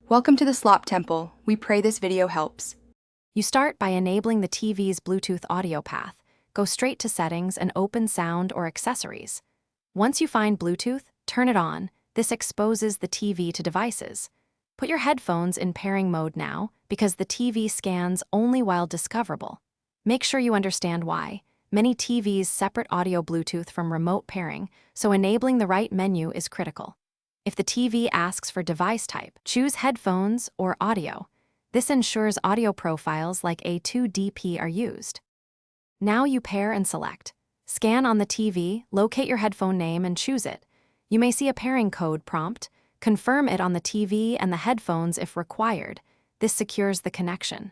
Welcome to the Slop Temple. We pray this video helps. You start by enabling the TV's Bluetooth audio path. Go straight to Settings and open Sound or Accessories. Once you find Bluetooth, turn it on. This exposes the TV to devices. Put your headphones in pairing mode now because the TV scans only while discoverable. Make sure you understand why. Many TVs separate audio Bluetooth from remote pairing, so enabling the right menu is critical. If the TV asks for device type, choose headphones or audio. This ensures audio profiles like A2DP are used. Now you pair and select. Scan on the TV, locate your headphone name and choose it. You may see a pairing code prompt. Confirm it on the TV and the headphones if required. This secures the connection.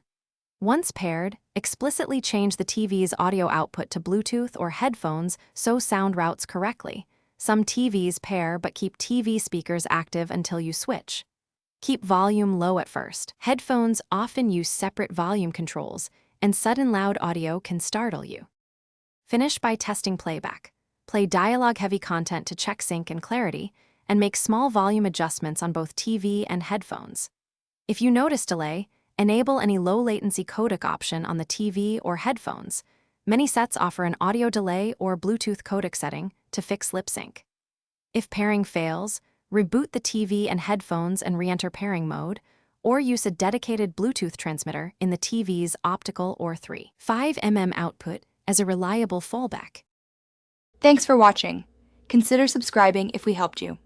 Once paired, explicitly change the TV's audio output to Bluetooth or headphones so sound routes correctly. Some TVs pair but keep TV speakers active until you switch. Keep volume low at first. Headphones often use separate volume controls, and sudden loud audio can startle you. Finish by testing playback. Play dialogue-heavy content to check sync and clarity, and make small volume adjustments on both TV and headphones. If you notice delay, enable any low-latency y codec option on the TV or headphones. Many sets offer an audio delay or Bluetooth codec setting to fix lip sync. If pairing fails, reboot the TV and headphones and re-enter pairing mode, or use a dedicated Bluetooth transmitter in the TV's optical or 3.5 output as a reliable fallback. Thanks for watching. Consider subscribing if we helped you.